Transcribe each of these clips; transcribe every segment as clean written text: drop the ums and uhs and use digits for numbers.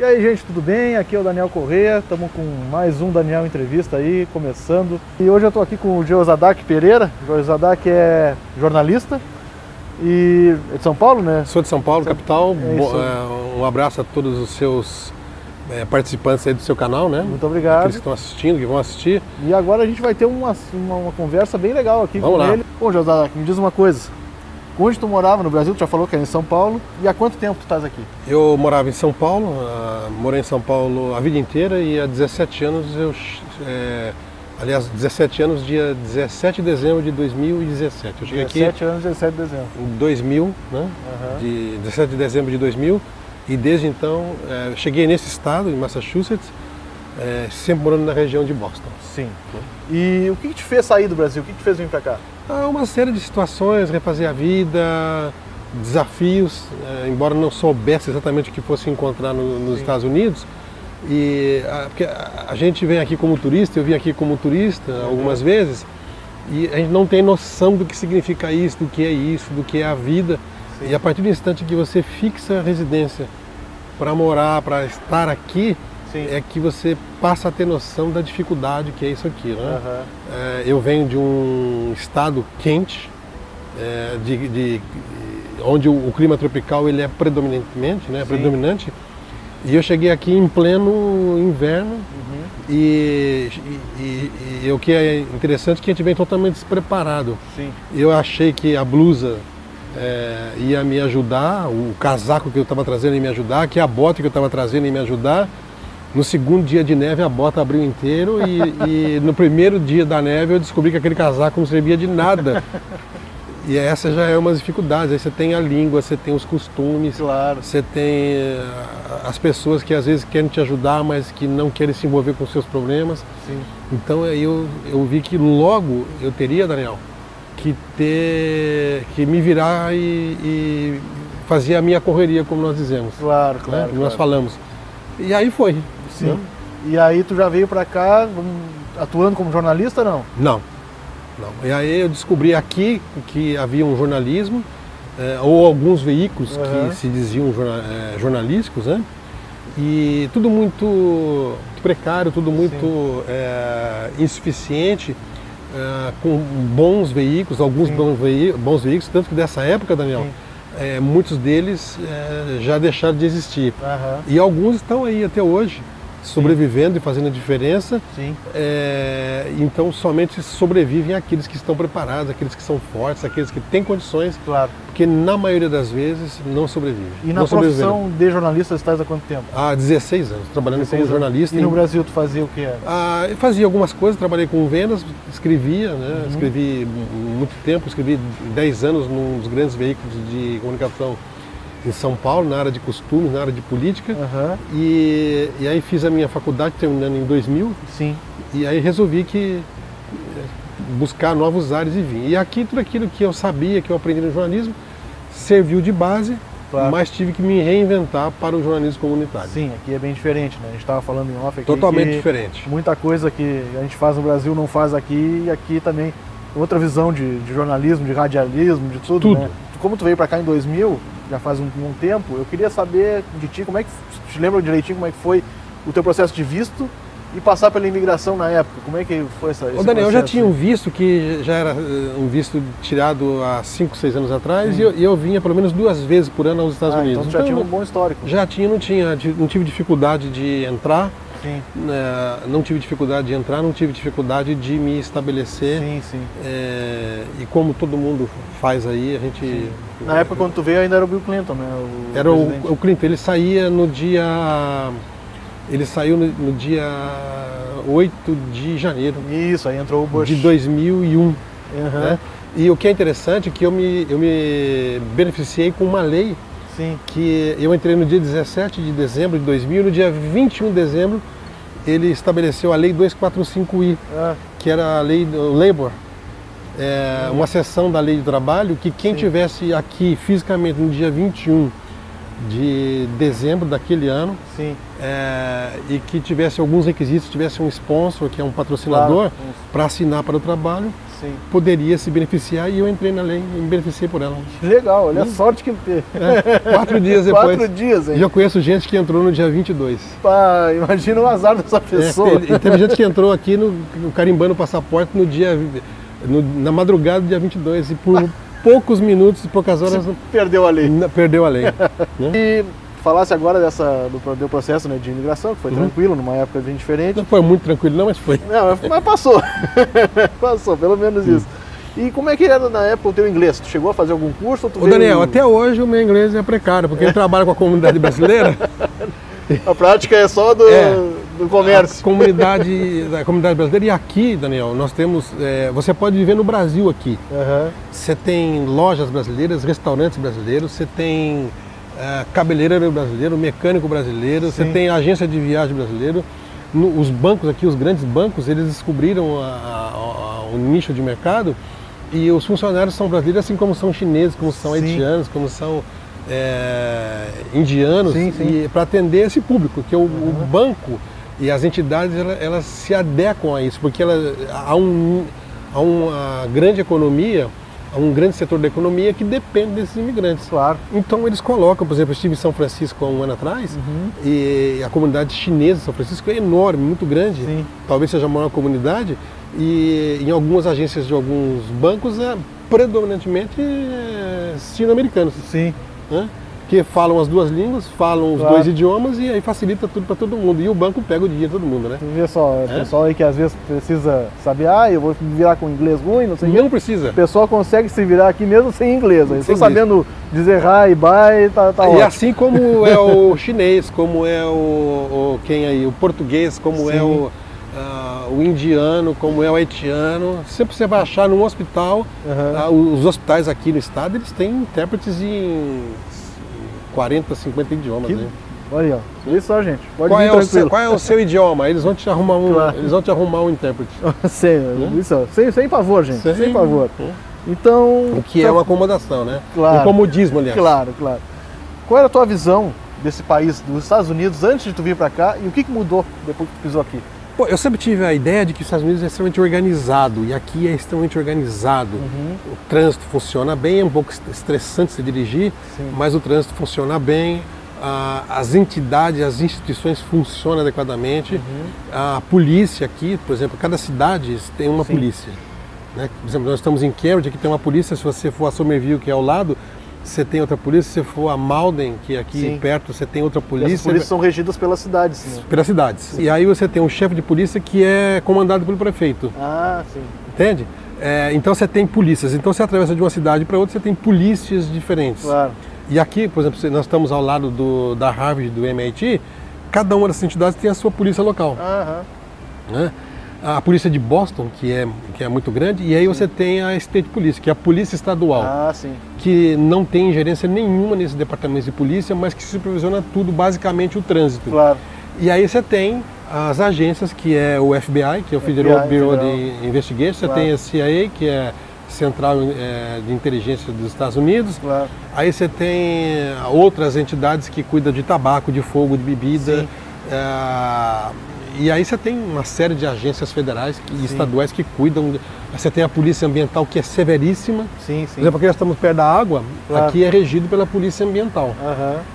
E aí, gente, tudo bem? Aqui é o Daniel Corrêa, estamos com mais um Daniel Entrevista aí, começando. E hoje eu estou aqui com o Jeozadak Pereira. O Jeozadak é jornalista e é de São Paulo, né? Sou de São Paulo, capital. É Um abraço a todos os seus participantes aí do seu canal, né? Muito obrigado. Aqueles que estão assistindo, que vão assistir. E agora a gente vai ter uma conversa bem legal aqui com ele. Bom, Jeozadak, me diz uma coisa. Onde tu morava no Brasil? Tu já falou que era em São Paulo. E há quanto tempo tu estás aqui? Eu morava em São Paulo, morei em São Paulo a vida inteira e há 17 anos aliás, 17 anos, dia 17 de dezembro de 2017. Eu cheguei 17 anos, 17 de dezembro. Em 2000, né? De 17 de dezembro de 2000. E desde então, cheguei nesse estado, em Massachusetts, sempre morando na região de Boston. Sim. E o que te fez sair do Brasil? O que te fez vir para cá? Uma série de situações, refazer a vida, desafios, embora não soubesse exatamente o que fosse encontrar nos Estados Unidos. Porque a gente vem aqui como turista, eu vim aqui como turista algumas vezes, e a gente não tem noção do que significa isso, do que é isso, do que é a vida. Sim. E a partir do instante que você fixa a residência para morar, para estar aqui, sim, é que você passa a ter noção da dificuldade que é isso aqui, né? Eu venho de um estado quente, onde o clima tropical ele é predominantemente, né? Predominante. E eu cheguei aqui em pleno inverno e o que é interessante é que a gente vem totalmente despreparado. Sim. Eu achei que a blusa ia me ajudar, o casaco que eu estava trazendo ia me ajudar, que a bota que eu estava trazendo ia me ajudar. No segundo dia de neve a bota abriu inteiro e no primeiro dia da neve eu descobri que aquele casaco não servia de nada. E essa já é uma dificuldade. Aí você tem a língua, você tem os costumes, claro, você tem as pessoas que às vezes querem te ajudar, mas que não querem se envolver com os seus problemas. Sim. Então eu vi que logo eu teria, Daniel, que me virar e fazer a minha correria, como nós dizemos. Claro, claro. Né? Nós falamos. E aí foi. Sim. Né? E aí tu já veio para cá atuando como jornalista, não? Não. E aí eu descobri aqui que havia um jornalismo, ou alguns veículos que se diziam jornalísticos, né? E tudo muito precário, tudo muito insuficiente, com bons veículos, alguns bons veículos, tanto que dessa época, Daniel, muitos deles já deixaram de existir. E alguns estão aí até hoje, sobrevivendo e fazendo a diferença. Sim. Então somente sobrevivem aqueles que estão preparados, aqueles que são fortes, aqueles que têm condições, claro, porque na maioria das vezes não sobrevivem. E na profissão de jornalista estás há quanto tempo? Há 16 anos, trabalhando como jornalista. E no Brasil tu fazia o que? Eu fazia algumas coisas, trabalhei com vendas, escrevia, né? Escrevi muito tempo, escrevi 10 anos num dos grandes veículos de comunicação em São Paulo, na área de costumes, na área de política. E aí fiz a minha faculdade, terminando em 2000. Sim. E aí resolvi buscar novos ares e vim. E aqui tudo aquilo que eu sabia, que eu aprendi no jornalismo, serviu de base, claro, mas tive que me reinventar para o jornalismo comunitário. Sim, aqui é bem diferente, né? A gente estava falando em off aqui. Totalmente diferente. Muita coisa que a gente faz no Brasil não faz aqui, e aqui também outra visão de jornalismo, de radialismo, de tudo. Né? Como tu veio para cá em 2000, já faz um tempo, eu queria saber de ti, como é que, te lembra direitinho como é que foi o teu processo de visto e passar pela imigração na época? Como é que foi esse Daniel, processo? Eu já tinha um visto que já era um visto tirado há 5, 6 anos atrás, e eu vinha pelo menos 2 vezes por ano aos Estados Unidos. Então já tinha um bom histórico. Já tinha, não tive dificuldade de entrar. Sim. Não tive dificuldade de entrar, não tive dificuldade de me estabelecer. Sim, sim. E como todo mundo faz aí, a gente... Sim. Na época quando tu veio ainda era o Bill Clinton, né? Era o Clinton, ele saía no dia... Ele saiu no dia 8 de janeiro. Isso, aí entrou o Bush. De 2001. Né? E o que é interessante é que eu me beneficiei com uma lei. Sim. Que eu entrei no dia 17 de dezembro de 2000 e no dia 21 de dezembro ele estabeleceu a Lei 245I, que era a lei do Labor, uma seção da Lei do Trabalho, que quem tivesse aqui fisicamente no dia 21 de dezembro daquele ano, e que tivesse alguns requisitos, tivesse um sponsor, que é um patrocinador, claro, para assinar para o trabalho, poderia se beneficiar e eu entrei na lei e me beneficiei por ela. Legal, olha a sorte que... 4 dias depois. 4 dias, hein? E eu conheço gente que entrou no dia 22. Pá, imagina o azar dessa pessoa. Teve gente que entrou aqui no carimbando o passaporte no dia... na madrugada do dia 22 e por poucos minutos, poucas horas... Perdeu a lei. Perdeu a lei. E falasse agora do processo, né, de imigração, que foi tranquilo, numa época bem diferente. Não foi muito tranquilo não, mas foi. Não, mas passou. Passou, pelo menos isso. E como é que era na época o teu inglês? Tu chegou a fazer algum curso? Ou Daniel, até hoje o meu inglês é precário, porque ele trabalha com a comunidade brasileira. A prática é só do comércio. A comunidade brasileira. E aqui, Daniel, nós temos... você pode viver no Brasil aqui. Você tem lojas brasileiras, restaurantes brasileiros, você tem cabeleireiro brasileiro, mecânico brasileiro, você tem agência de viagem brasileiro. Os bancos aqui, os grandes bancos, eles descobriram o nicho de mercado e os funcionários são brasileiros, assim como são chineses, como são haitianos, como são... indianos, e para atender esse público, que o banco e as entidades elas se adequam a isso, porque há uma grande economia, há um grande setor da economia que depende desses imigrantes. Claro. Então eles colocam, por exemplo, eu estive em São Francisco há um ano atrás, e a comunidade chinesa de São Francisco é enorme, muito grande, talvez seja a maior comunidade, e em algumas agências de alguns bancos predominantemente sino-americanos. Que falam as duas línguas, falam os dois idiomas e aí facilita tudo para todo mundo. E o banco pega o dinheiro de todo mundo, né? Tu vê só, o pessoal aí que às vezes precisa saber, eu vou me virar com inglês ruim, não sei o que. Não precisa. O pessoal consegue se virar aqui mesmo sem inglês. Eles estão sabendo dizer hi, bye, tá ótimo. E assim como é o chinês, como é o português, como é o indiano, como é o haitiano, sempre você vai achar num hospital, os hospitais aqui no estado, eles têm intérpretes em 40, 50 idiomas. Né? Olha, vê só, gente. Pode vir tranquilo. Qual é o seu idioma? Eles vão te arrumar um intérprete. Sem favor, gente. Sem favor. Então, o que é uma acomodação, né? Claro. Um comodismo, aliás. Claro. Qual era a tua visão desse país, dos Estados Unidos, antes de tu vir para cá, e o que mudou depois que tu pisou aqui? Pô, eu sempre tive a ideia de que os Estados Unidos é extremamente organizado, e aqui é extremamente organizado. O trânsito funciona bem, é um pouco estressante se dirigir, mas o trânsito funciona bem, as entidades, as instituições funcionam adequadamente. A polícia aqui, por exemplo, cada cidade tem uma polícia. Né? Por exemplo, nós estamos em Cambridge, aqui tem uma polícia, se você for a Somerville, que é ao lado, você tem outra polícia, se você for a Malden, que é aqui perto, você tem outra polícia. E as polícias são regidas pelas cidades. Né? Pelas cidades. E aí você tem um chefe de polícia que é comandado pelo prefeito. Entende? Então você tem polícias. Então você atravessa de uma cidade para outra, você tem polícias diferentes. Claro. E aqui, por exemplo, nós estamos ao lado da Harvard, do MIT, cada uma dessas entidades tem a sua polícia local. Né? A polícia de Boston, que é muito grande, e aí você tem a State Police, que é a polícia estadual, que não tem ingerência nenhuma nesses departamentos de polícia, mas que supervisiona tudo, basicamente o trânsito. Claro. E aí você tem as agências, que é o FBI, que é o Federal Bureau de Investigation, você tem a CIA, que é Central de Inteligência dos Estados Unidos, aí você tem outras entidades que cuidam de tabaco, de fogo, de bebida, e aí você tem uma série de agências federais e estaduais que cuidam. Você tem a Polícia Ambiental, que é severíssima. Por exemplo, porque nós estamos perto da água, aqui é regido pela Polícia Ambiental.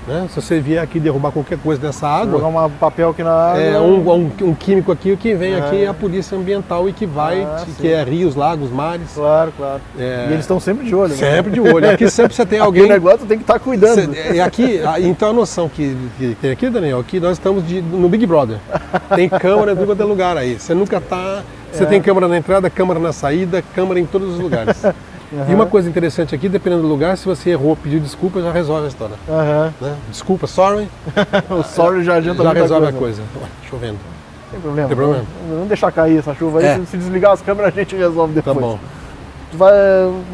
Né? Se você vier aqui derrubar qualquer coisa dessa água... Jogar um papel aqui na água... um químico aqui, o que vem aqui é a Polícia Ambiental e que vai, que é rios, lagos, mares. Claro. E eles estão sempre de olho. Sempre de olho. Aqui sempre você tem alguém... O negócio tem que estar cuidando. Então a noção que tem aqui, Daniel, aqui nós estamos no Big Brother. Tem câmera em todo quanto é lugar aí. Você nunca está... Você tem câmera na entrada, câmera na saída, câmera em todos os lugares. E uma coisa interessante aqui, dependendo do lugar, se você errou, pediu desculpa, já resolve a história. Né? Desculpa, sorry. O sorry já adianta já resolve a coisa. Chovendo. Tem problema. Não deixar cair essa chuva aí, se desligar as câmeras a gente resolve depois. Tá bom.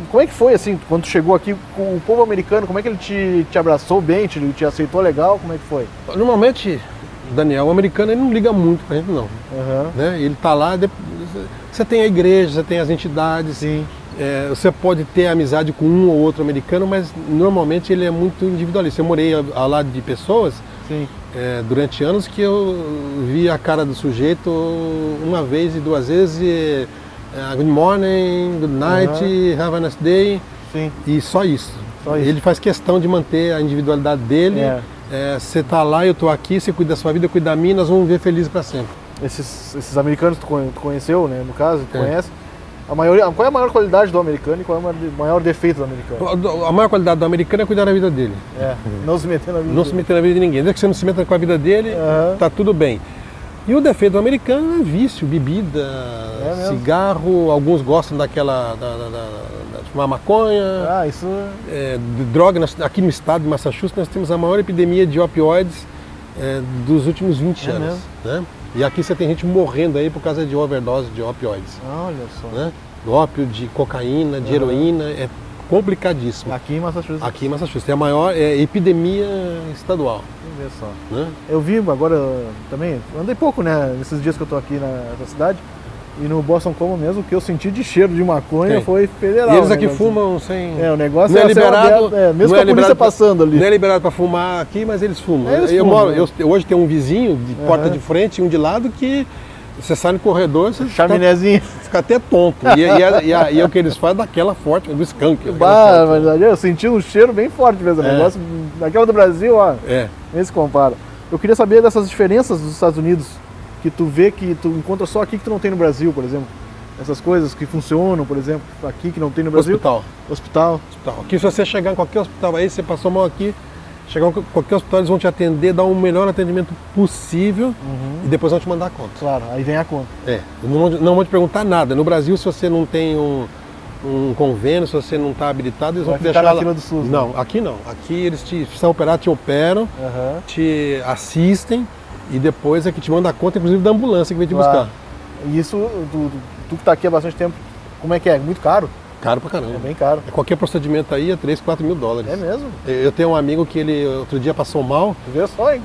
Como é que foi assim, quando tu chegou aqui com o povo americano, como é que ele te abraçou bem, te aceitou legal, como é que foi? Normalmente, Daniel, o americano ele não liga muito pra gente não. Né? Ele tá lá, você tem a igreja, você tem as entidades, você pode ter amizade com um ou outro americano, mas normalmente ele é muito individualista. Eu morei ao lado de pessoas durante anos que eu vi a cara do sujeito uma vez e duas vezes, good morning, good night, have a nice day. Sim. E só isso. Ele faz questão de manter a individualidade dele. Você tá lá, eu tô aqui, você cuida da sua vida, eu cuido da minha, nós vamos viver felizes para sempre. Esses americanos que tu conheceu, né? No caso, tu conhece. Qual é a maior qualidade do americano e qual é o maior defeito do americano? A maior qualidade do americano é cuidar da vida dele. Não se meter na vida Não se meter na vida de ninguém. Desde que você não se meta com a vida dele, tá tudo bem. E o defeito do americano é vício, bebida, cigarro, alguns gostam de fumar maconha, droga. Aqui no estado de Massachusetts nós temos a maior epidemia de opioides dos últimos 20 anos. Né? E aqui você tem gente morrendo aí por causa de overdose de opioides. Olha só. Né? Do ópio, de cocaína, de heroína, é complicadíssimo. Aqui em Massachusetts. Aqui em Massachusetts. É a maior epidemia estadual. Vamos ver só. Né? Eu vi agora também, andei pouco, né, nesses dias que eu tô aqui na cidade, e no Boston Common mesmo, o que eu senti de cheiro de maconha foi federal. E eles aqui fumam sem... o negócio não é liberado, mesmo com a polícia passando ali. Não é liberado para fumar aqui, mas eles fumam. Eu hoje tenho um vizinho de porta de frente e um de lado que você sai no corredor, você chaminézinho. Fica até tonto. E é o que eles fazem daquela forte, do skunk. Mas eu senti um cheiro bem forte mesmo. O negócio daquela do Brasil, nem se compara. Eu queria saber dessas diferenças dos Estados Unidos, que tu vê que tu encontra só aqui que tu não tem no Brasil, por exemplo. Essas coisas que funcionam, por exemplo, aqui que não tem no Brasil. Hospital. Aqui se você chegar em qualquer hospital aí, você passou mal aqui, chegar em qualquer hospital, eles vão te atender, dar o melhor atendimento possível e depois vão te mandar a conta. Claro, aí vem a conta. Não vão te perguntar nada. No Brasil, se você não tem um convênio, se você não está habilitado, eles vão te deixar na fila do SUS. Não, aqui não. Aqui eles te precisam operar, te operam, te assistem e depois é que te manda a conta, inclusive da ambulância que vem te buscar. E isso, tu que está aqui há bastante tempo, como é que é? Muito caro? Caro pra caramba. É bem caro. Qualquer procedimento aí é 3, 4 mil dólares. É mesmo? Eu tenho um amigo que ele outro dia passou mal. Vê só, hein?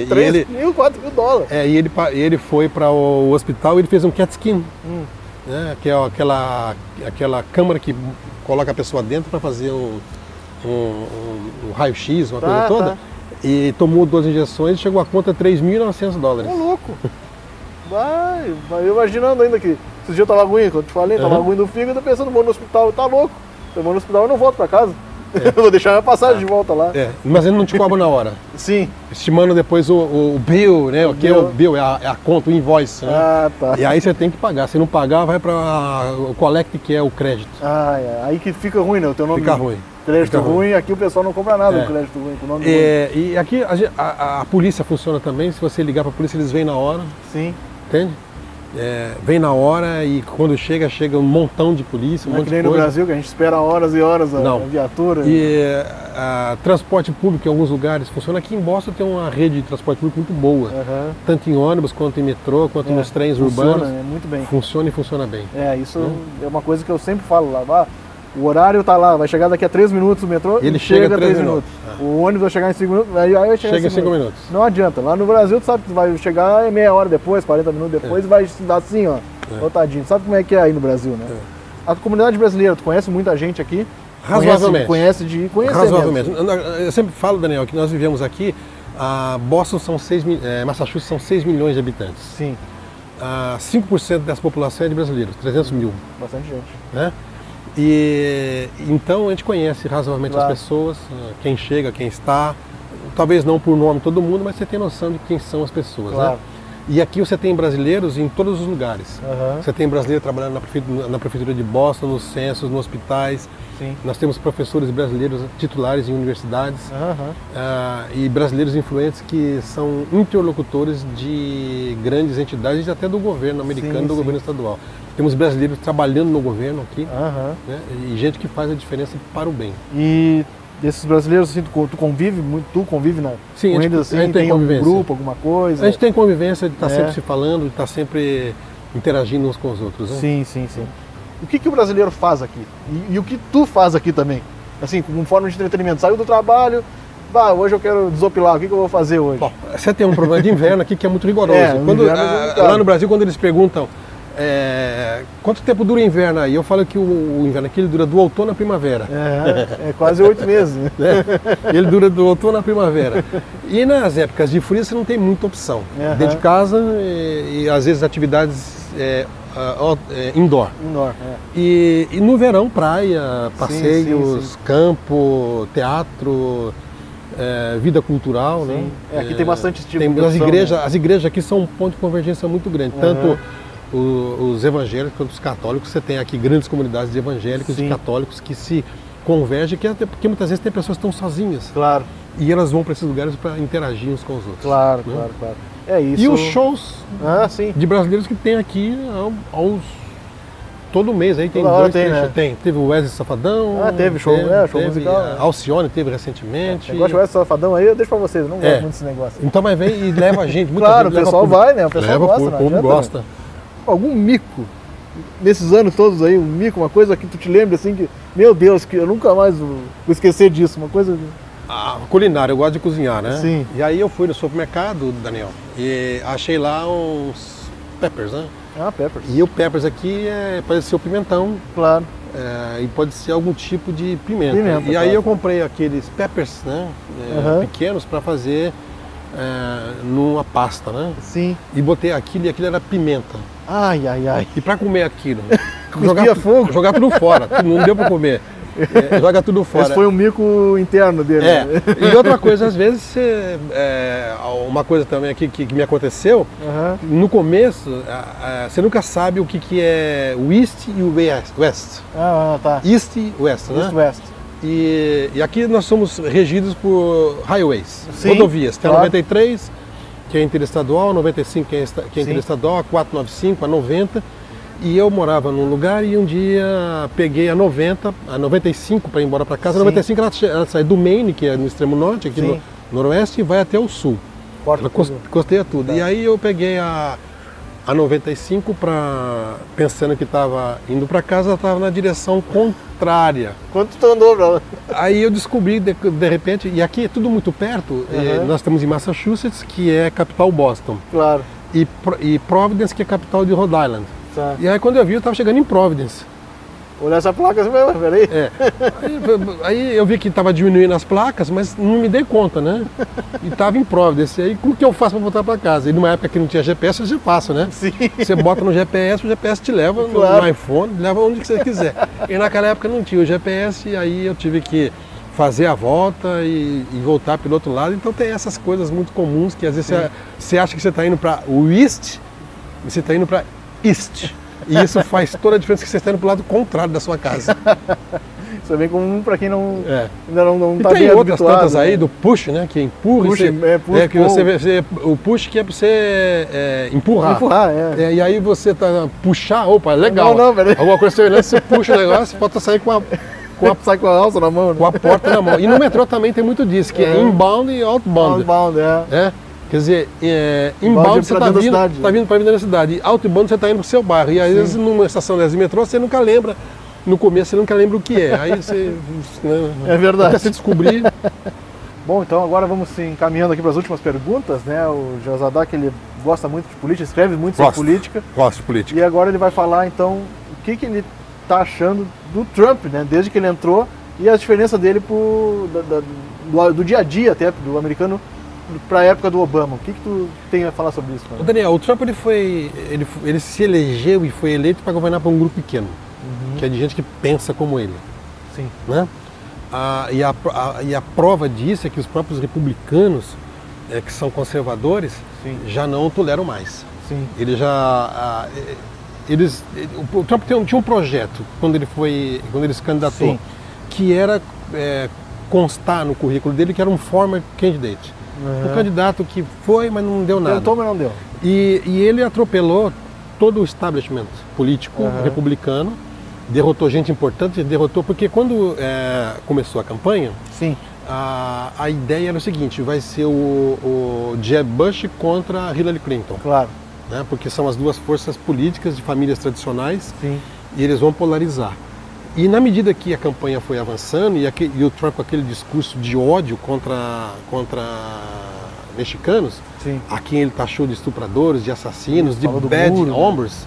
3 mil, 4 mil dólares. E ele foi para o hospital e ele fez um CAT scan. Né, que é aquela câmara que coloca a pessoa dentro para fazer um raio-x, uma coisa toda. E tomou 2 injeções e chegou a conta 3.900 dólares. É louco. Vai eu imaginando ainda que esses dias eu tava ruim, quando eu te falei, tava ruim do fígado, pensando, vou no hospital, tá louco. Eu vou no hospital e não volto pra casa. Eu vou deixar minha passagem de volta lá. Mas ele não te cobra na hora. Sim. Estimando depois o bill, né? O que é o bill? É a conta, o invoice. Né? E aí você tem que pagar. Se não pagar, vai para o collect, que é o crédito. Aí que fica ruim, né? O teu nome fica ruim. Crédito ruim, aqui o pessoal não compra nada com crédito ruim, com o nome ruim. E aqui a polícia funciona também. Se você ligar para a polícia, eles vêm na hora. Sim. Entende? Vem na hora e quando chega um montão de polícia, um monte de coisa. No Brasil, que a gente espera horas e horas a viatura. E transporte público em alguns lugares funciona. Aqui em Boston tem uma rede de transporte público muito boa. Tanto em ônibus, quanto em metrô, quanto nos trens urbanos. Funciona muito bem. Funciona e funciona bem. Isso é uma coisa que eu sempre falo lá. O horário tá lá, vai chegar daqui a 3 minutos o metrô, ele chega 3 minutos. O ônibus vai chegar em 5 minutos, aí vai chegar em 5 minutos. Não adianta, lá no Brasil tu sabe que tu vai chegar meia hora depois, 40 minutos depois, vai dar assim, lotadinho. Sabe como é que é aí no Brasil, né? A comunidade brasileira, tu conhece muita gente aqui? Razoavelmente. Conhece de conhecer razoavelmente. Mesmo. Eu sempre falo, Daniel, que nós vivemos aqui, Boston são Massachusetts são 6 milhões de habitantes. Sim. 5% dessa população é de brasileiros, 300 mil. Bastante gente. Né? E então a gente conhece razoavelmente as pessoas, quem chega, quem está, talvez não por nome todo mundo, mas você tem noção de quem são as pessoas. Né? E aqui você tem brasileiros em todos os lugares. Você tem brasileiro trabalhando na prefeitura de Boston, nos censos, nos hospitais. Sim. Nós temos professores brasileiros titulares em universidades e brasileiros influentes que são interlocutores de grandes entidades e até do governo americano, do governo estadual. Temos brasileiros trabalhando no governo aqui, né? E gente que faz a diferença para o bem. E desses brasileiros, assim, tu convive Sim, com eles, assim, a gente tem algum grupo, alguma coisa? A gente tem convivência de estar sempre se falando, de estar sempre interagindo uns com os outros. Né? Sim. O que o brasileiro faz aqui? E o que tu faz aqui também? Assim, como forma de entretenimento. Saiu do trabalho, hoje eu quero desopilar, o que eu vou fazer hoje? Bom, você tem um problema de inverno aqui que é muito rigoroso. Lá no Brasil, quando eles perguntam quanto tempo dura o inverno aí? Eu falo que o inverno aqui ele dura do outono à primavera. É quase 8 meses. Né? Ele dura do outono à primavera. E nas épocas de frio você não tem muita opção. Dentro de casa e às vezes atividades indoor. Indoor, E no verão, praia, passeios, campo, teatro, vida cultural, né? Aqui tem bastante tipo tem de opção, as igrejas aqui são um ponto de convergência muito grande, tanto os evangélicos quanto os católicos. Você tem aqui grandes comunidades de evangélicos e católicos que se convergem, porque muitas vezes tem pessoas que estão sozinhas. Claro. E elas vão para esses lugares para interagir uns com os outros. Claro, né? claro. É isso. E os shows de brasileiros que tem aqui todo mês aí tem dois, três. Teve o Wesley Safadão. Teve show, show musical. Alcione teve recentemente. Eu gosto de Wesley Safadão aí, eu deixo pra vocês, eu não gosto muito desse negócio. Então, mas vem e leva a gente. Claro, o pessoal vai, né? O pessoal gosta. O povo gosta. Algum mico, nesses anos todos aí, um mico, uma coisa que tu te lembra assim que, meu Deus, que eu nunca mais vou esquecer disso, uma coisa... Culinária, eu gosto de cozinhar, né? Sim. E aí eu fui no supermercado, Daniel, e achei lá uns peppers, né? Peppers. E o peppers aqui pode ser o pimentão. Claro. E pode ser algum tipo de pimenta. E aí eu comprei aqueles peppers, né? Pequenos para fazer numa pasta, né? Sim. E botei aquilo e aquilo era pimenta. Ai. E para comer aquilo, jogar tudo fora, não deu para comer. Joga tudo fora. Esse foi um mico interno dele. E outra coisa, às vezes, uma coisa também aqui que me aconteceu, no começo, você nunca sabe o que é o East e o West. Tá. East e West, né? East West. E aqui nós somos regidos por highways, rodovias. Tem a 93, que é interestadual, a 95, que é interestadual, a 495, a 90. E eu morava num lugar e um dia peguei a 95 para ir embora para casa. A 95 ela sai do Maine, que é no extremo norte, aqui no noroeste, e vai até o sul. Ela costeia tudo. Tá. E aí eu peguei a 95 pensando que estava indo para casa, ela estava na direção contrária. Quanto tu andou, bro? Aí eu descobri de repente, e aqui é tudo muito perto, nós estamos em Massachusetts, que é a capital Boston. Claro. E Providence, que é a capital de Rhode Island. Tá. E aí quando eu vi, eu estava chegando em Providence. Olhar essa placa assim, peraí. Aí eu vi que estava diminuindo as placas, mas não me dei conta, né? E estava em Providence. E aí como que eu faço para voltar para casa? E numa época que não tinha GPS, eu faço, né? Sim. Você bota no GPS, o GPS te leva no iPhone, leva onde você quiser. E naquela época não tinha o GPS, e aí eu tive que fazer a volta e voltar pelo outro lado. Então tem essas coisas muito comuns que às vezes você acha que você está indo para o East e você está indo para East. E isso faz toda a diferença, que você está indo para o lado contrário da sua casa. Isso é bem comum para quem ainda não está bem habituado. Tem outras tantas aí, né? do push, né? Que empurra. Push, o push que é para você empurrar. E aí você tá puxar, opa, legal. Não, peraí. Alguma coisa semelhante, você puxa o negócio, pode sair sai com a alça na mão, né? Com a porta na mão. E no metrô também tem muito disso, que é inbound e outbound. Outbound, Quer dizer, inbound você está vindo para dentro da cidade, e outbound você está indo para o seu bairro. E às vezes numa estação dessa de metrô você nunca lembra, no começo você nunca lembra o que é. Aí você... É verdade. Até você descobrir. Bom, então agora vamos se encaminhando aqui para as últimas perguntas, né? O Jehozadak, ele gosta muito de política, escreve muito sobre política. Gosto de política. E agora ele vai falar então o que ele está achando do Trump, né? Desde que ele entrou, e a diferença dele do dia a dia até, do americano, para a época do Obama. O que tu tem a falar sobre isso? Cara? Daniel, o Trump ele se elegeu e foi eleito para governar para um grupo pequeno, que é de gente que pensa como ele. Sim. Né? E a prova disso é que os próprios republicanos, que são conservadores, já não o toleram mais. Sim. O Trump tinha um projeto quando ele se candidatou, que era constar no currículo dele que era um former candidate. Um candidato que foi, mas não deu nada. Tentou, mas não deu. E ele atropelou todo o establishment político republicano, derrotou gente importante, porque quando começou a campanha, a ideia era o seguinte: vai ser o Jeb Bush contra Hillary Clinton. Claro. Né, porque são as duas forças políticas de famílias tradicionais, e eles vão polarizar. E na medida que a campanha foi avançando e o Trump com aquele discurso de ódio contra mexicanos, a quem ele taxou de estupradores, de assassinos, de bad hombres,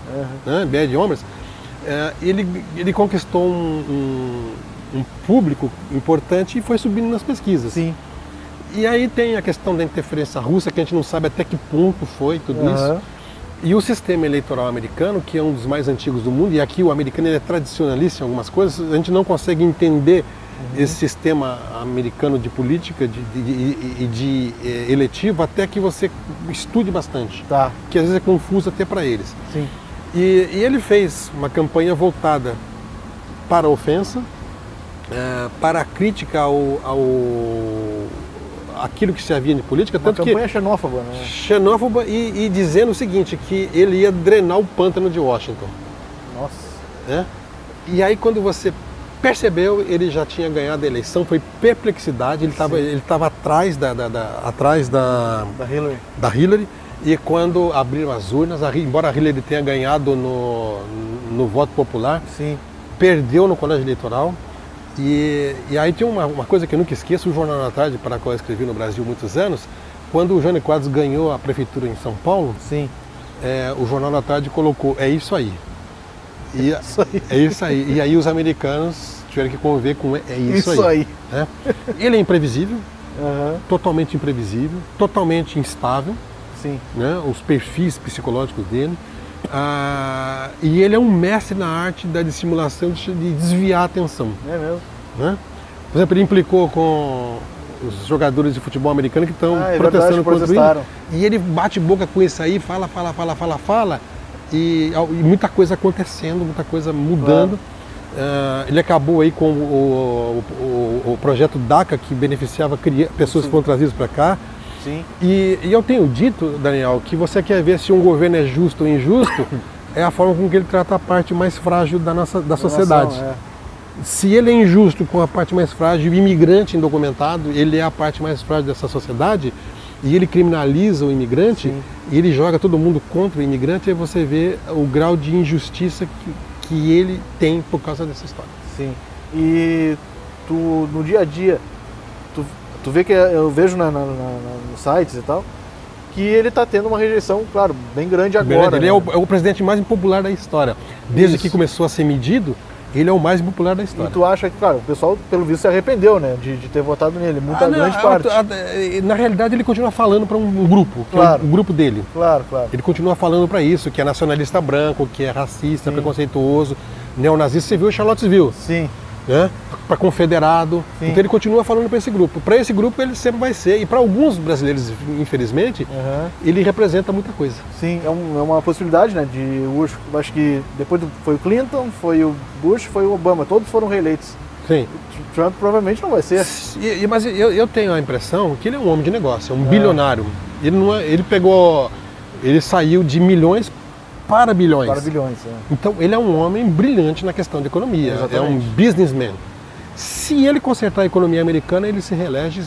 ele conquistou um público importante e foi subindo nas pesquisas. E aí tem a questão da interferência russa, que a gente não sabe até que ponto foi tudo isso. E o sistema eleitoral americano, que é um dos mais antigos do mundo, e aqui o americano ele é tradicionalista em algumas coisas, a gente não consegue entender esse sistema americano de política e de eletivo até que você estude bastante, que às vezes é confuso até para eles. Sim. E ele fez uma campanha voltada para a ofensa, para a crítica aquilo que se havia de política. Uma campanha xenófoba, né? Xenófoba e dizendo o seguinte, que ele ia drenar o pântano de Washington. Nossa. E aí quando você percebeu, ele já tinha ganhado a eleição, foi perplexidade, ele estava atrás da Hillary, e quando abriram as urnas, embora a Hillary tenha ganhado no voto popular, perdeu no colégio eleitoral. E aí tem uma coisa que eu nunca esqueço, o Jornal da Tarde, para a qual eu escrevi no Brasil há muitos anos, quando o Jânio Quadros ganhou a prefeitura em São Paulo, o Jornal da Tarde colocou, é isso aí. É isso aí. E aí os americanos tiveram que conviver com isso aí. Né? Ele é imprevisível, totalmente imprevisível, totalmente instável, né? Os perfis psicológicos dele. E ele é um mestre na arte da dissimulação, de desviar a atenção. É mesmo. Né? Por exemplo, ele implicou com os jogadores de futebol americano que estão protestando contra ele. E ele bate boca com isso aí, fala. E muita coisa acontecendo, muita coisa mudando. Ele acabou aí com o projeto DACA, que beneficiava pessoas que foram trazidas para cá. E eu tenho dito, Daniel, que você quer ver se um governo é justo ou injusto, é a forma com que ele trata a parte mais frágil da sociedade. Se ele é injusto com a parte mais frágil, o imigrante indocumentado, ele é a parte mais frágil dessa sociedade, e ele criminaliza o imigrante, e ele joga todo mundo contra o imigrante, aí você vê o grau de injustiça que ele tem por causa dessa história. E tu, no dia a dia, tu vê que eu vejo nos sites e tal, que ele está tendo uma rejeição, claro, bem grande agora. Ele é o presidente mais impopular da história. Desde que começou a ser medido, ele é o mais impopular da história. E tu acha que, claro, o pessoal, pelo visto, se arrependeu, né, de ter votado nele, grande parte. Na realidade, ele continua falando para um grupo, que é o grupo dele. Claro. Ele continua falando para isso, que é nacionalista branco, que é racista, preconceituoso, neonazista. Você viu Charlottesville? Né? Para confederado. Então ele continua falando para esse grupo. Para esse grupo ele sempre vai ser. E para alguns brasileiros, infelizmente, ele representa muita coisa. É uma possibilidade, né? Acho que depois foi o Clinton, foi o Bush, foi o Obama. Todos foram reeleitos. Trump provavelmente não vai ser. Mas eu tenho a impressão que ele é um homem de negócio, é um bilionário. Ele saiu de milhões para bilhões. Então ele é um homem brilhante na questão de economia. É um businessman. Se ele consertar a economia americana, ele se reelege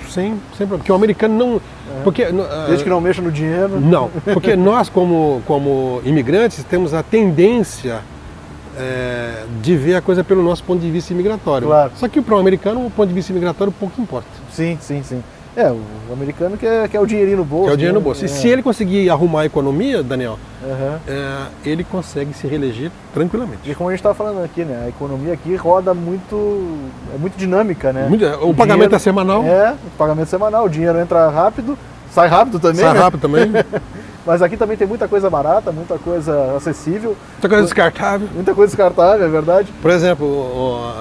sem problema. Porque o americano não... Desde que não mexa no dinheiro. Não, porque nós como imigrantes temos a tendência de ver a coisa pelo nosso ponto de vista imigratório. Só que para o americano o ponto de vista imigratório pouco importa. O americano quer o dinheirinho no bolso. Quer o dinheiro no bolso. E se ele conseguir arrumar a economia, Daniel, ele consegue se reeleger tranquilamente. E como a gente estava falando aqui, né? A economia aqui roda muito, é muito dinâmica, né? O pagamento é semanal. O pagamento é semanal, o dinheiro entra rápido, sai rápido também. Mas aqui também tem muita coisa barata, muita coisa acessível. Muita coisa descartável. Muita coisa descartável, é verdade. Por exemplo,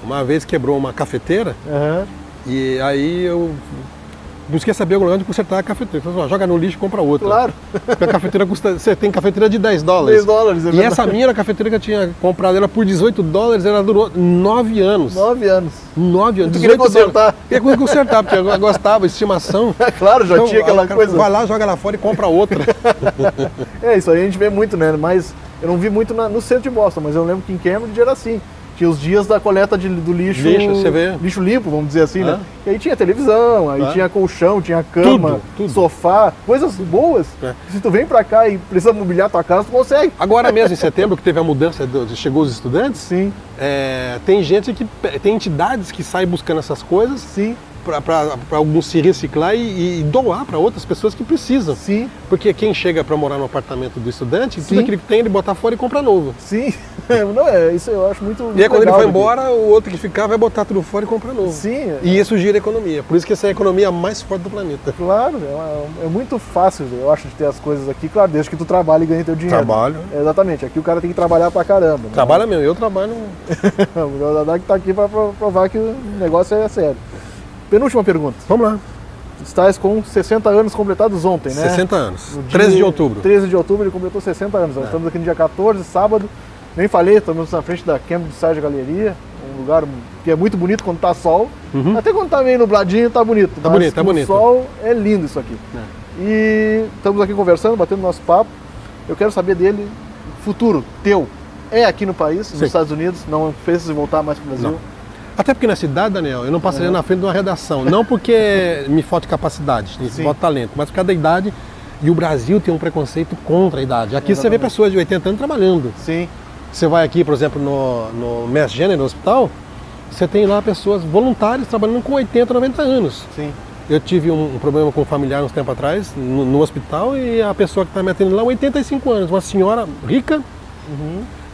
uma vez quebrou uma cafeteira, e aí eu busquei saber onde consertar a cafeteira. Falei, joga no lixo e compra outra. Claro. Porque a cafeteira custa... Você tem cafeteira de $10. $10, E essa minha era a cafeteira que eu tinha comprado ela por $18, ela durou 9 anos. 9 anos. 9 anos. Tu queria consertar. Queria consertar, porque eu gostava, estimação. Claro, já tinha aquela coisa. Vai lá, joga lá fora e compra outra. Isso aí a gente vê muito, né? Mas eu não vi muito no centro de Boston, mas eu lembro que em Cambridge era assim. Tinha os dias da coleta do lixo, você vê. Lixo limpo, vamos dizer assim, né? E aí tinha televisão, aí tinha colchão, tinha cama, tudo. Sofá, coisas boas. Se tu vem pra cá e precisa mobiliar tua casa, tu consegue. Agora mesmo, em setembro, que teve a mudança, chegou os estudantes, tem gente tem entidades que saem buscando essas coisas para alguns se reciclar e doar para outras pessoas que precisam. Sim. Porque quem chega para morar no apartamento do estudante, tudo aquilo que tem ele botar fora e compra novo. Sim. Não, isso eu acho muito E aí quando ele vai embora, o outro que ficar vai botar tudo fora e comprar novo. Sim. E isso gira a economia. Por isso que essa é a economia mais forte do planeta. Claro, é muito fácil, eu acho, de ter as coisas aqui, claro, desde que tu trabalhe e ganhe teu dinheiro. Trabalho. Exatamente, aqui o cara tem que trabalhar pra caramba. Trabalha mesmo, eu trabalho. O Geosadak tá aqui pra provar que o negócio é sério. Penúltima pergunta. Vamos lá. Estás com 60 anos completados ontem, né? 60 anos. 13 de outubro. 13 de outubro ele completou 60 anos. Nós estamos aqui no dia 14, sábado. Nem falei, estamos na frente da Cambridge Side Galeria, um lugar que é muito bonito quando tá sol. Até quando tá meio nubladinho, tá bonito. Tá bonito, tá bonito. O sol é lindo isso aqui. E estamos aqui conversando, batendo nosso papo. Eu quero saber dele, futuro teu, é aqui no país, nos Estados Unidos, não pensa em voltar mais pro Brasil? Não. Até porque na cidade, Daniel, eu não passaria na frente de uma redação. Não porque me falta capacidade, me falta talento, mas por causa da idade. E o Brasil tem um preconceito contra a idade. Aqui você vê pessoas de 80 anos trabalhando. Sim. Você vai aqui, por exemplo, no Mass General Hospital, você tem lá pessoas voluntárias trabalhando com 80, 90 anos. Sim. Eu tive um problema com um familiar uns tempo atrás, no hospital, e a pessoa que está me atendendo lá, 85 anos, uma senhora rica.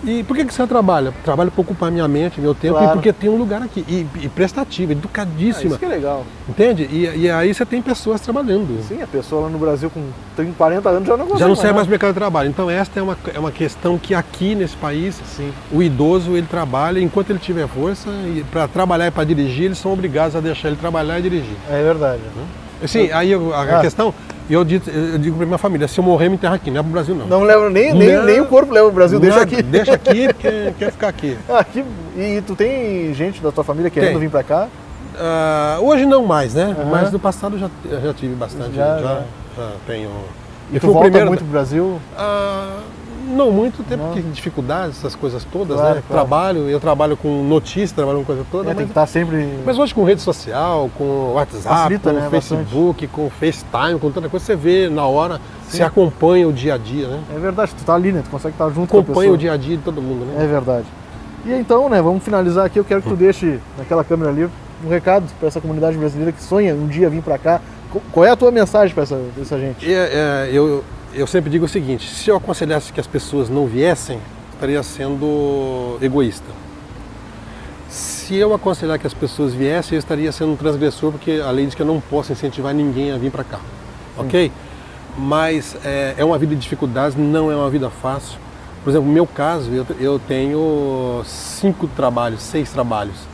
E por que você trabalha? Trabalho para ocupar minha mente, meu tempo, e porque tem um lugar aqui. E prestativa, educadíssima. Isso que é legal. Entende? E aí você tem pessoas trabalhando. Sim, a pessoa lá no Brasil com 30, 40 anos já não consegue. Já não sai mais do mercado de trabalho. Então esta é uma questão que aqui nesse país, o idoso ele trabalha enquanto ele tiver força, e para trabalhar e para dirigir, eles são obrigados a deixar ele trabalhar e dirigir. É verdade. Assim, aí a questão, eu digo para minha família, se eu morrer, me enterra aqui, não é para o Brasil não. Não leva nem o corpo leva o Brasil, deixa aqui. Deixa aqui, porque quer ficar aqui. Aqui. E tu tem gente da tua família querendo vir para cá? Hoje não mais, né? Mas no passado já tive bastante. Já tenho. E tu volta muito pro Brasil? Não muito, até porque dificuldades, essas coisas todas, né? Claro. Eu trabalho com notícia, trabalho com coisa toda. Tem que estar sempre... Mas hoje com rede social, com WhatsApp, facilita, com Facebook, com FaceTime, com tanta coisa, você vê na hora, você acompanha o dia a dia, né? É verdade, tu tá ali, né? Tu consegue estar junto com a pessoa. Acompanha o dia a dia de todo mundo, né? É verdade. E então, né, vamos finalizar aqui, eu quero que tu deixe naquela câmera ali um recado para essa comunidade brasileira que sonha um dia vir para cá. Qual é a tua mensagem para essa gente? Eu sempre digo o seguinte, se eu aconselhasse que as pessoas não viessem, estaria sendo egoísta. Se eu aconselhar que as pessoas viessem, eu estaria sendo um transgressor, porque a lei diz que eu não posso incentivar ninguém a vir para cá, ok? Mas é uma vida de dificuldades, não é uma vida fácil. Por exemplo, no meu caso, eu tenho 6 trabalhos.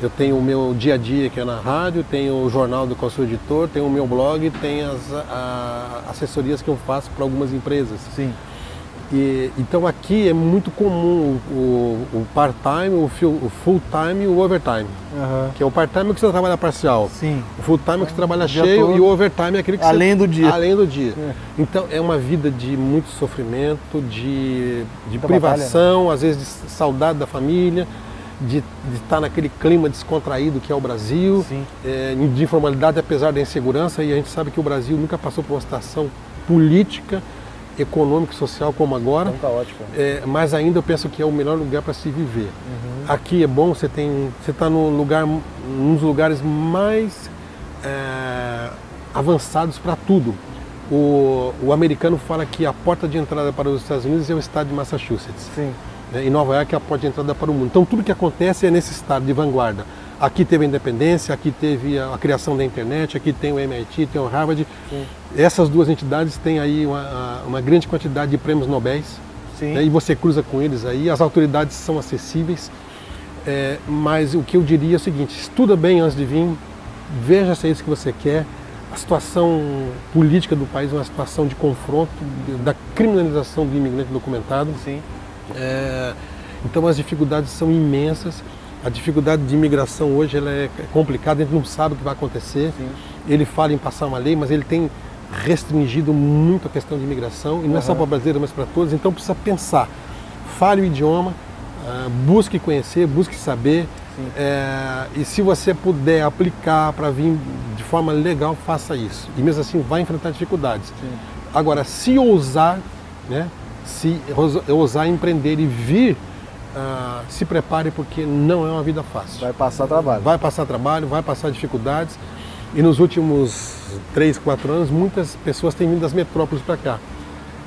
Eu tenho o meu dia a dia que é na rádio, tenho o jornal do qual sou editor, tenho o meu blog, tenho as assessorias que eu faço para algumas empresas. Sim. Então aqui é muito comum o part-time, o full-time e o overtime. Que é o part-time que você trabalha parcial. Sim. O full-time que você trabalha cheio e o overtime é aquele que além do dia. Além do dia. Então é uma vida de muito sofrimento, de privação, batalha, às vezes de saudade da família, de estar naquele clima descontraído que é o Brasil, de informalidade apesar da insegurança, e a gente sabe que o Brasil nunca passou por uma situação política, econômica e social como agora, mas ainda eu penso que é o melhor lugar para se viver. Aqui é bom, você está num dos lugares mais avançados para tudo. O americano fala que a porta de entrada para os Estados Unidos é o estado de Massachusetts. Sim. Em Nova York é a porta de entrada para o mundo. Então tudo que acontece é nesse estado de vanguarda. Aqui teve a independência, aqui teve a criação da internet, aqui tem o MIT, tem o Harvard. Sim. Essas duas entidades têm aí uma grande quantidade de prêmios Nobéis. Né? E você cruza com eles aí, as autoridades são acessíveis. Mas o que eu diria é o seguinte, estuda bem antes de vir, veja se é isso que você quer. A situação política do país é uma situação de confronto, da criminalização do imigrante documentado. Sim. Então as dificuldades são imensas. A dificuldade de imigração hoje ela é complicada, a gente não sabe o que vai acontecer. Sim. Ele fala em passar uma lei, mas ele tem restringido muito a questão de imigração, e não é só para brasileiros, mas para todos. Então precisa pensar, fale o idioma, busque conhecer, busque saber, e se você puder aplicar para vir de forma legal, faça isso. E mesmo assim vai enfrentar dificuldades. Sim. Agora, se ousar, né, se ousar empreender e vir, se prepare, porque não é uma vida fácil. Vai passar trabalho. Vai passar trabalho, vai passar dificuldades. E nos últimos 3, 4 anos, muitas pessoas têm vindo das metrópoles para cá.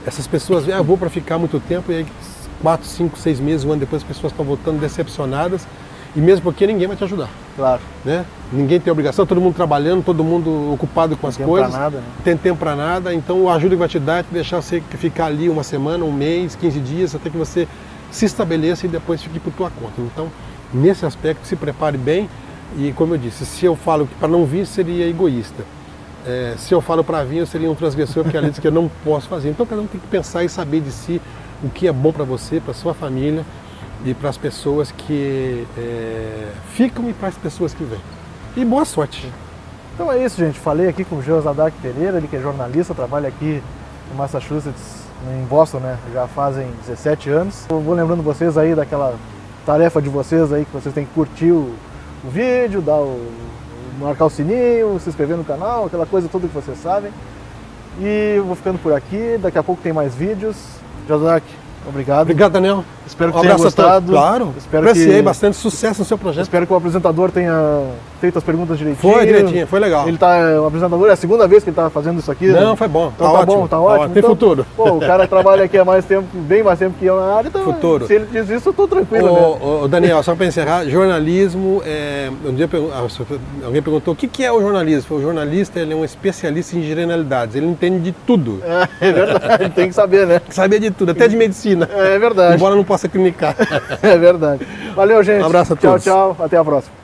Essas pessoas, eu vou para ficar muito tempo, e aí 4, 5, 6 meses, um ano depois, as pessoas estão voltando decepcionadas, e mesmo porque ninguém vai te ajudar. Claro. Né? Ninguém tem obrigação, todo mundo trabalhando, todo mundo ocupado com as coisas. Tem tempo para nada, né? Tem tempo para nada, então a ajuda que vai te dar é te deixar você ficar ali uma semana, um mês, 15 dias, até que você se estabeleça e depois fique por tua conta. Então, nesse aspecto, se prepare bem, e como eu disse, se eu falo que para não vir seria egoísta. Se eu falo para vir, eu seria um transgressor, porque ela diz que eu não posso fazer. Então cada um tem que pensar e saber de si o que é bom para você, para sua família e para as pessoas que ficam e para as pessoas que vêm. E boa sorte. Então é isso, gente. Falei aqui com o Jeozadak Pereira, ele que é jornalista, trabalha aqui em Massachusetts, em Boston, né? Já fazem 17 anos. Eu vou lembrando vocês aí daquela tarefa de vocês aí, que vocês têm que curtir o vídeo, marcar o sininho, se inscrever no canal, aquela coisa toda que vocês sabem. E eu vou ficando por aqui, daqui a pouco tem mais vídeos. Jeozadak, obrigado. Obrigado, Daniel. Espero que tenha gostado. Claro, apreciei bastante sucesso no seu projeto. Espero que o apresentador tenha feito as perguntas direitinho. Foi direitinho, foi legal. O apresentador, é a segunda vez que ele está fazendo isso aqui. Não, foi bom. Então tá bom, tá ótimo. Tem então, futuro. Pô, o cara trabalha aqui há mais tempo, bem mais tempo que eu na área, então futuro. Se ele diz isso, eu tô tranquilo, né? Daniel, só para encerrar, jornalismo, um dia alguém perguntou o que é o jornalismo. O jornalista, ele é um especialista em generalidades, ele entende de tudo. É verdade, tem que saber, né? Saber de tudo, até de medicina. É verdade. Embora não possa clinicar. É verdade. Valeu, gente. Um abraço a todos. Tchau, tchau. Até a próxima.